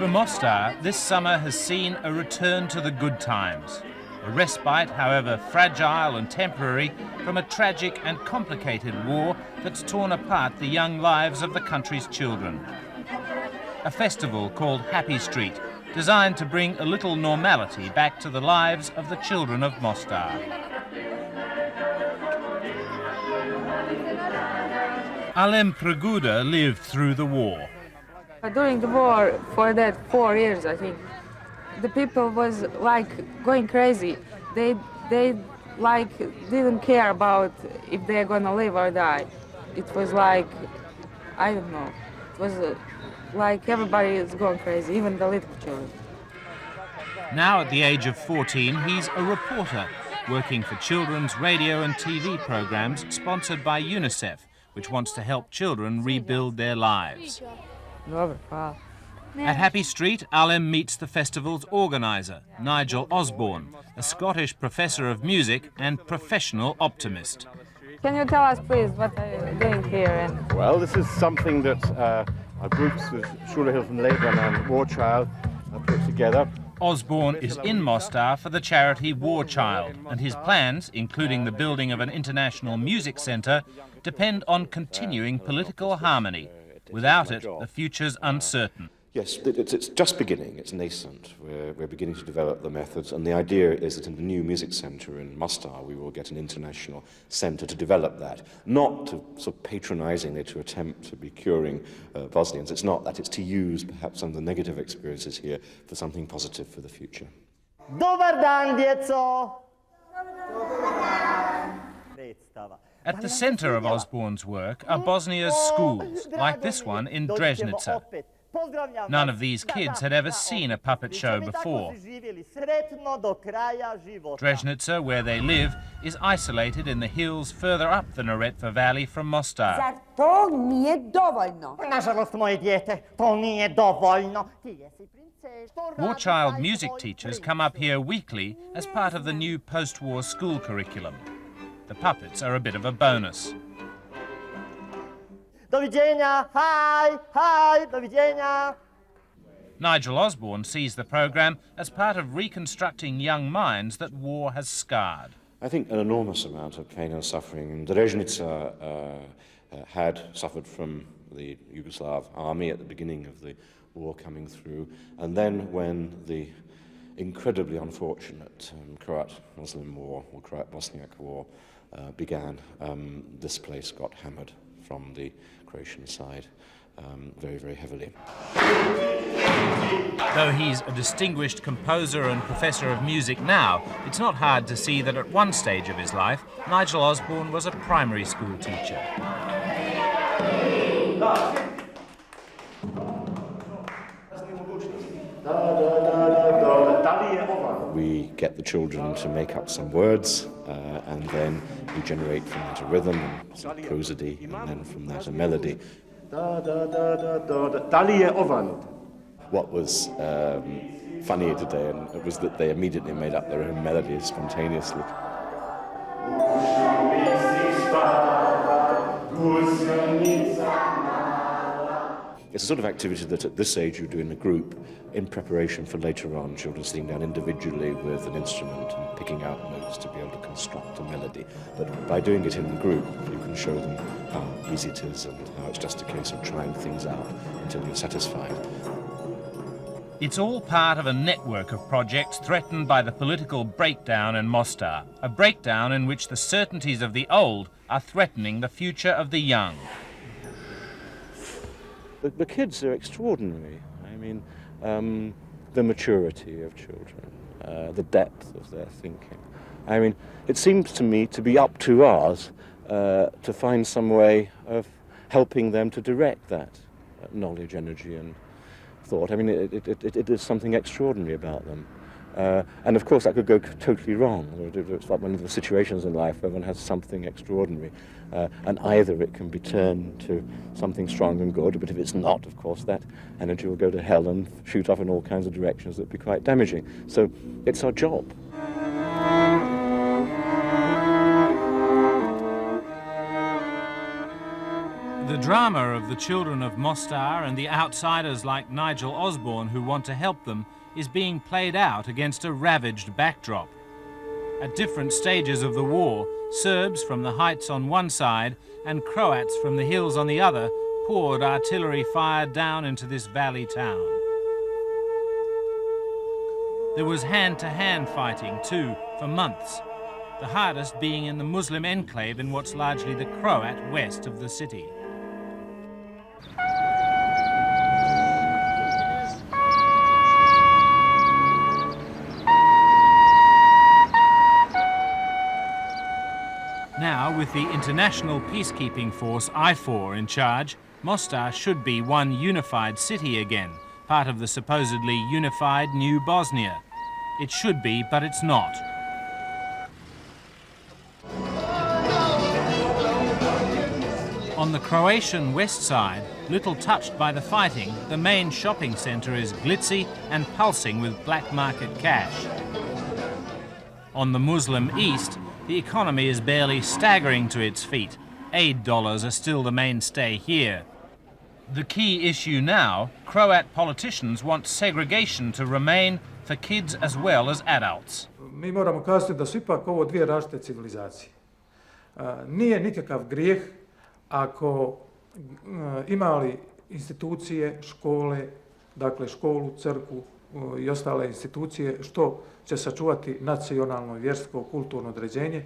For Mostar, this summer has seen a return to the good times. A respite, however fragile and temporary, from a tragic and complicated war that's torn apart the young lives of the country's children. A festival called Happy Street, designed to bring a little normality back to the lives of the children of Mostar. Alem Preguda lived through the war. During the war, for that 4 years, I think, the people was like going crazy. They like didn't care about if they're gonna live or die. It was like, I don't know, it was like everybody is going crazy, even the little children. Now at the age of 14, he's a reporter, working for children's radio and TV programs sponsored by UNICEF, which wants to help children rebuild their lives. At Happy Street, Alem meets the festival's organiser, Nigel Osborne, a Scottish professor of music and professional optimist. Can you tell us, please, what are you doing here? Well, this is something that our groups with Schulhilfen and War Child put together. Osborne is in Mostar for the charity War Child, and his plans, including the building of an international music centre, depend on continuing political harmony. Without it, the future's uncertain. Yes, it's just beginning, it's nascent. We're beginning to develop the methods, and the idea is that in the new music centre in Mostar we will get an international centre to develop that. Not to sort of patronisingly to attempt to be curing Bosnians. It's not that, it's to use perhaps some of the negative experiences here for something positive for the future. Dobar dan, djeco! At the centre of Osborne's work are Bosnia's schools, like this one in Dresnica. None of these kids had ever seen a puppet show before. Dresnica, where they live, is isolated in the hills further up the Neretva Valley from Mostar. Zar to nije dovoljno? Nažalost, moje dijete, to nije dovoljno. War Child music teachers come up here weekly as part of the new post-war school curriculum. The puppets are a bit of a bonus. Doviđenja, hi, doviđenja. Nigel Osborne sees the programme as part of reconstructing young minds that war has scarred. I think an enormous amount of pain and suffering. Dresnica had suffered from the Yugoslav army at the beginning of the war coming through, and then when the incredibly unfortunate Croat-Muslim war, or Croat-Bosniak war, began, this place got hammered from the Croatian side very, very heavily. Though he's a distinguished composer and professor of music now, it's not hard to see that at one stage of his life, Nigel Osborne was a primary school teacher. We get the children to make up some words, and then we generate from that a rhythm, and some prosody, and then from that a melody. What was funny today was that they immediately made up their own melodies spontaneously. It's a sort of activity that at this age you do in a group in preparation for later on children sitting down individually with an instrument and picking out notes to be able to construct a melody. But by doing it in the group, you can show them how easy it is and how it's just a case of trying things out until you're satisfied. It's all part of a network of projects threatened by the political breakdown in Mostar, a breakdown in which the certainties of the old are threatening the future of the young. The kids are extraordinary. I mean, the maturity of children, the depth of their thinking. I mean, it seems to me to be up to us to find some way of helping them to direct that knowledge, energy and thought. I mean, it is something extraordinary about them. And of course that could go totally wrong. It's like one of the situations in life where one has something extraordinary, and either it can be turned to something strong and good, but if it's not, of course, that energy will go to hell and shoot off in all kinds of directions that would be quite damaging. So it's our job. The drama of the children of Mostar and the outsiders like Nigel Osborne who want to help them is being played out against a ravaged backdrop. At different stages of the war, Serbs from the heights on one side and Croats from the hills on the other poured artillery fire down into this valley town. There was hand-to-hand fighting too, for months, the hardest being in the Muslim enclave in what's largely the Croat west of the city. Now, with the international peacekeeping force IFOR in charge, Mostar should be one unified city again, part of the supposedly unified new Bosnia. It should be, but it's not. On the Croatian west side, little touched by the fighting, the main shopping centre is glitzy and pulsing with black market cash. On the Muslim east, the economy is barely staggering to its feet. Aid dollars are still the mainstay here. The key issue now, Croat politicians want segregation to remain for kids as well as adults. Mi moramo kazati da su ipak ovo dvije različite civilizacije. Nije nikakav grijeh ako imali institucije, škole, dakle školu, crkvu i ostale institucije što će sačuvati nacionalno, vjersko, kulturno određenje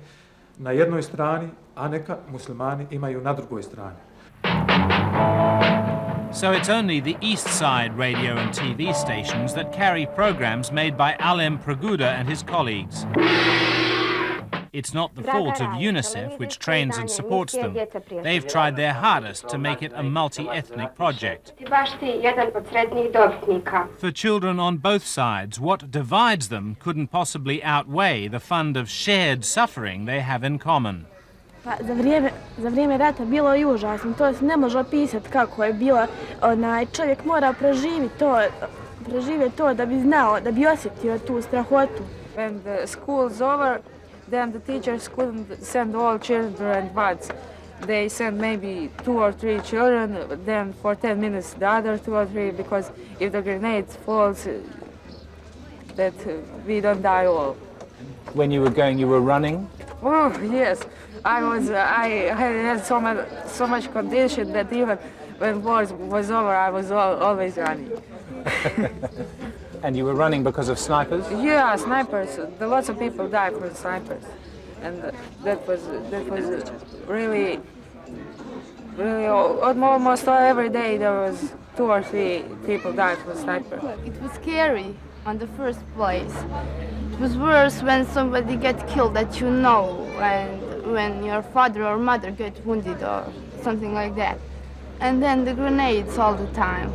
na jednoj strani, a neka muslimani imaju na drugoj strani. So it's only the East Side radio and TV stations that carry programs made by Alem Preguda and his colleagues. It's not the fault of UNICEF, which trains and supports them. They've tried their hardest to make it a multi-ethnic project. For children on both sides, what divides them couldn't possibly outweigh the fund of shared suffering they have in common. Za vrijeme rata bilo je užasno, to se ne može opisati kako je bilo. Čovjek mora preživjeti to da bi znao, da bi osjetio tu strahotu. When the school's over, then the teachers couldn't send all children at once. They sent maybe 2 or 3 children, then for 10 minutes the other 2 or 3, because if the grenade falls, that we don't die all. When you were going, you were running? Oh, yes. I had so much condition that even when war was over, I was always running. And you were running because of snipers? Yeah, snipers. Lots of people died from snipers, and that was really almost every day there was 2 or 3 people died from snipers. It was scary on the first place. It was worse when somebody gets killed that you know, and when your father or mother gets wounded or something like that. And then the grenades all the time.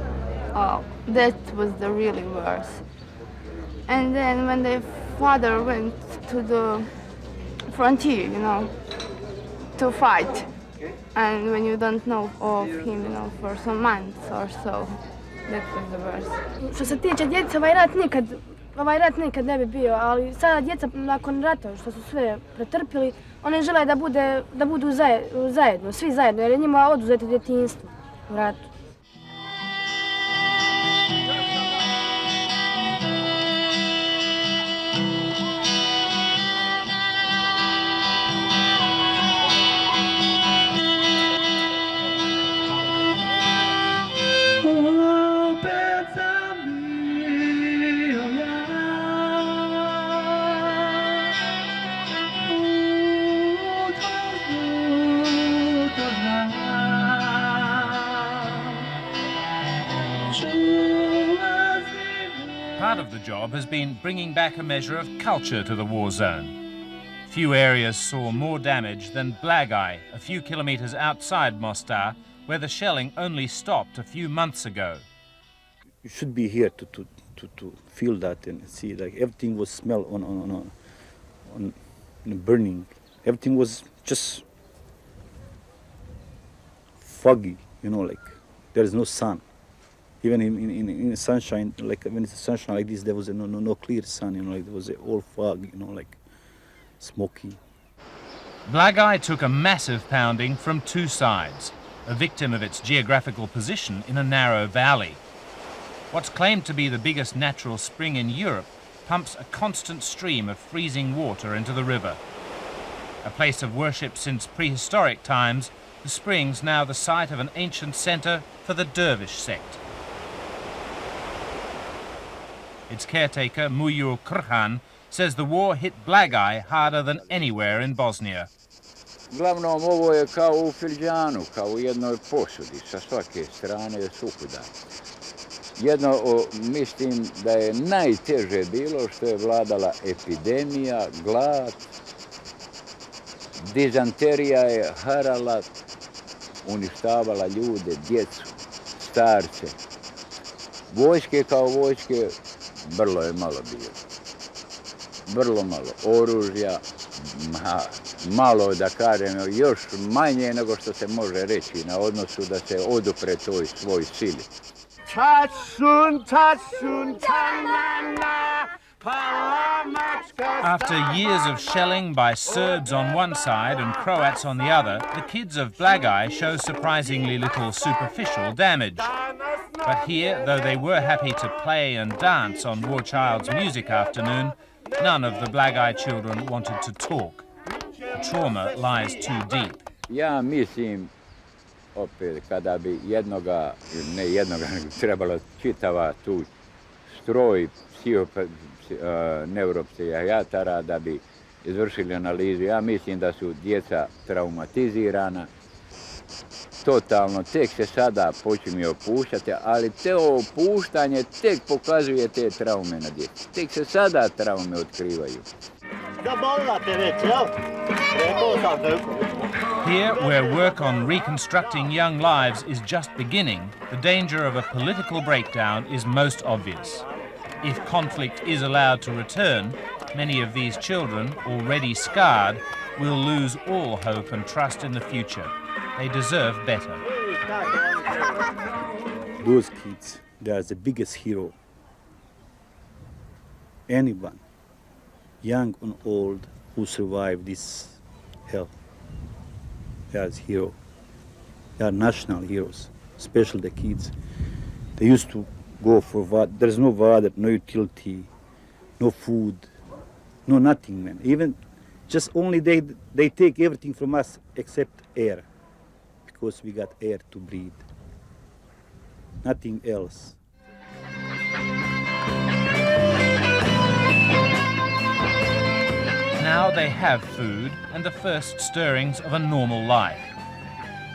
Oh, that was the really worst. And then when the father went to the frontier, you know, to fight, and when you don't know of him, you know, for some months or so, that was the worst. Što se tiče djece, ovaj rat nikad ne bi bio, ali sada djeca nakon rata, što su sve pretrpili, one žele da budu zajedno, svi zajedno, jer je njima oduzeto djetinjstvo u ratu. Part of the job has been bringing back a measure of culture to the war zone. Few areas saw more damage than Blagaj, a few kilometers outside Mostar, where the shelling only stopped a few months ago. You should be here to feel that and see, like, everything was smell on burning. Everything was just foggy, you know, like there is no sun. Even in sunshine, like when it's sunshine like this, there was no clear sun, you know, like there was all fog, you know, like smoky. Blagaj took a massive pounding from 2 sides. a victim of its geographical position in a narrow valley. What's claimed to be the biggest natural spring in Europe pumps a constant stream of freezing water into the river. A place of worship since prehistoric times, the spring's now the site of an ancient centre for the Dervish sect. Its caretaker, Mujur Krhan, says the war hit Blagaj harder than anywhere in Bosnia. Uglavnom, ovo je kao u filđanu, kao u jednoj posudi, sa svake strane suhuda. Mislim da je najteže bilo što je vladala epidemija, glad, dizanterija je harala, uništavala ljude, djecu, starce. Vojske kao vojske, vrlo je malo bilo. Vrlo malo oružja, malo da kažem, još manje nego što se može reći na odnosu da se odupre toj svoj sili. After years of shelling by Serbs on one side and Croats on the other, the kids of Blagaj show surprisingly little superficial damage. But here, though they were happy to play and dance on War Child's music afternoon, none of the Blagaj children wanted to talk. The trauma lies too deep. Ja mislim, opet, kada bi ne jednoga, trebalo čitava tu stroj neuropsihijatara da bi izvršili analizu. Ja mislim da su djeca traumatizirana. Totalno, tek se sada počinje opuštati, ali to opuštanje tek pokazuje te traume na djeci. Tek se sada traume otkrivaju. Here, where work on reconstructing young lives is just beginning, the danger of a political breakdown is most obvious. If conflict is allowed to return, many of these children, already scarred, will lose all hope and trust in the future. They deserve better. Those kids, they are the biggest hero. Anyone, young and old, who survived this hell, they are hero. They are national heroes, especially the kids. They used to go for water. There's no water, no utility, no food, no nothing, man. Even just only they take everything from us except air, because we got air to breathe. Nothing else. Now they have food and the first stirrings of a normal life.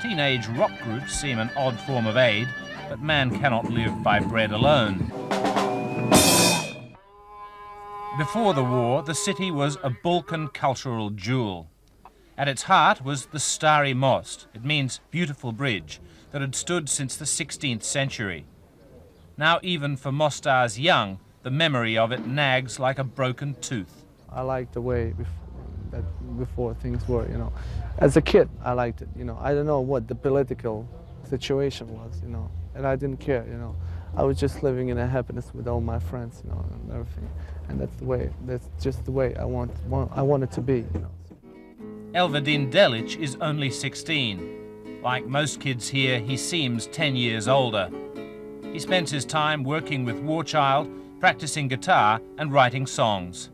Teenage rock groups seem an odd form of aid, but man cannot live by bread alone. Before the war, the city was a Balkan cultural jewel. At its heart was the Stari Most, it means beautiful bridge, that had stood since the 16th century. Now even for Mostar's young, the memory of it nags like a broken tooth. I liked the way before things were, you know. As a kid, I liked it, you know. I don't know what the political situation was, you know, and I didn't care, you know. I was just living in a happiness with all my friends, you know, and everything. And that's just the way I want it to be, you know. Elvedin Delic is only 16. Like most kids here, he seems 10 years older. He spends his time working with War Child, practicing guitar and writing songs.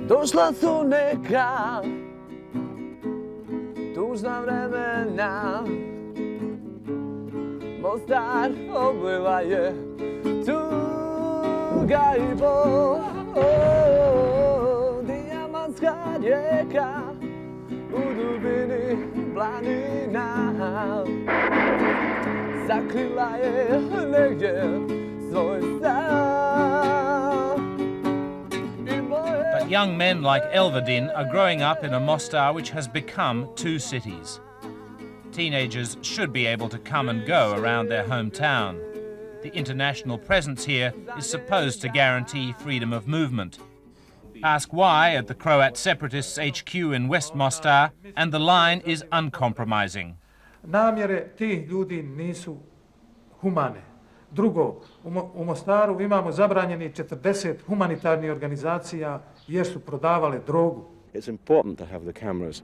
Došla su neka tužna vremena, Mostar obliva je tuga i bol, dijamantska rijeka u dubini planina, sakrila je negdje svoj stan. But young men like Elvedin are growing up in a Mostar which has become two cities. Teenagers should be able to come and go around their hometown. The international presence here is supposed to guarantee freedom of movement. Ask why at the Croat separatists HQ in West Mostar, and the line is uncompromising. Namjere tih ljudi nisu humane. Drugo, u Mostaru imamo zabranjeni 40 humanitarnih organizacija jer su prodavale drogu. It's important to have the cameras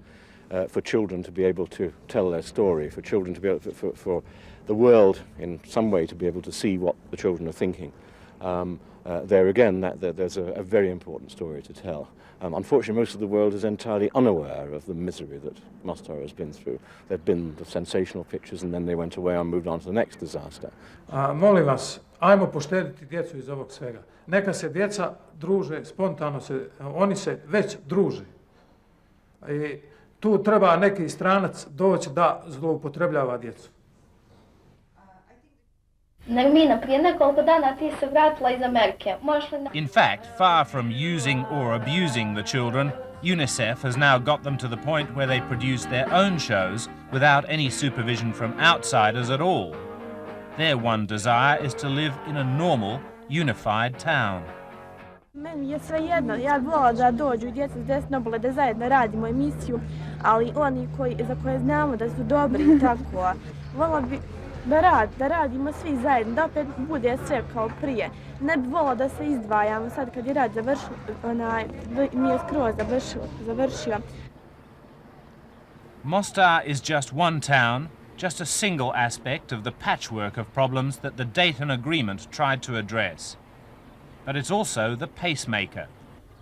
for children to be able to tell their story, for children to be able for the world in some way to be able to see what the children are thinking. There again, there's a very important story to tell. Unfortunately, most of the world is entirely unaware of the misery that Mostar has been through. There have been the sensational pictures and then they went away and moved on to the next disaster. Molim vas, ajmo poštediti djecu iz ovog svega. Neka se djeca druže, spontano oni se već druže. I tu treba neki stranac doći da zloupotrebljava djecu. Prije nekoliko dana ti se vratila iz Amerike. In fact, far from using or abusing the children, UNICEF has now got them to the point where they produce their own shows without any supervision from outsiders at all. Their one desire is to live in a normal, unified town. Meni je svejedno, ja bih volila da dođu djeca s desne obale da zajedno radimo emisiju, ali oni za koje znamo da su dobri i tako, volila bi da radimo svi zajedno, da opet bude sve kao prije. Ne bih volila da se izdvajamo sad kad je rad nije skroz završio. Mostar is just one town, just a single aspect of the patchwork of problems that the Dayton Agreement tried to address. But it's also the pacemaker.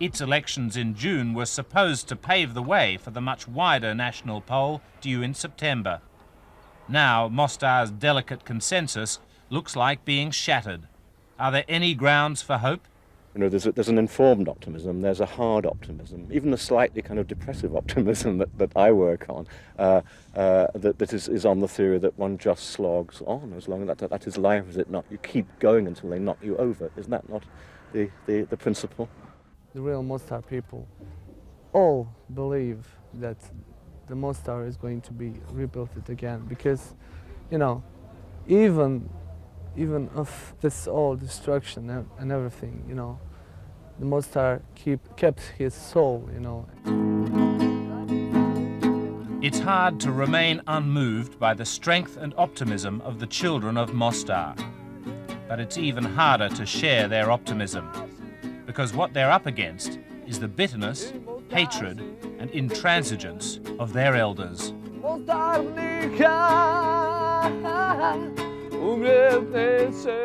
Its elections in June were supposed to pave the way for the much wider national poll due in September. Now, Mostar's delicate consensus looks like being shattered. Are there any grounds for hope? You know, there's an informed optimism, there's a hard optimism, even a slightly kind of depressive optimism that I work on, that is on the theory that one just slogs on as long as that is life, is it not? You keep going until they knock you over. Isn't that not the principle? The real Mostar people all believe that the Mostar is going to be rebuilt again, because, you know, even of this all destruction and everything, you know, the Mostar kept his soul, you know. It's hard to remain unmoved by the strength and optimism of the children of Mostar. But it's even harder to share their optimism, because what they're up against is the bitterness, hatred, and intransigence of their elders. Umrijet neće.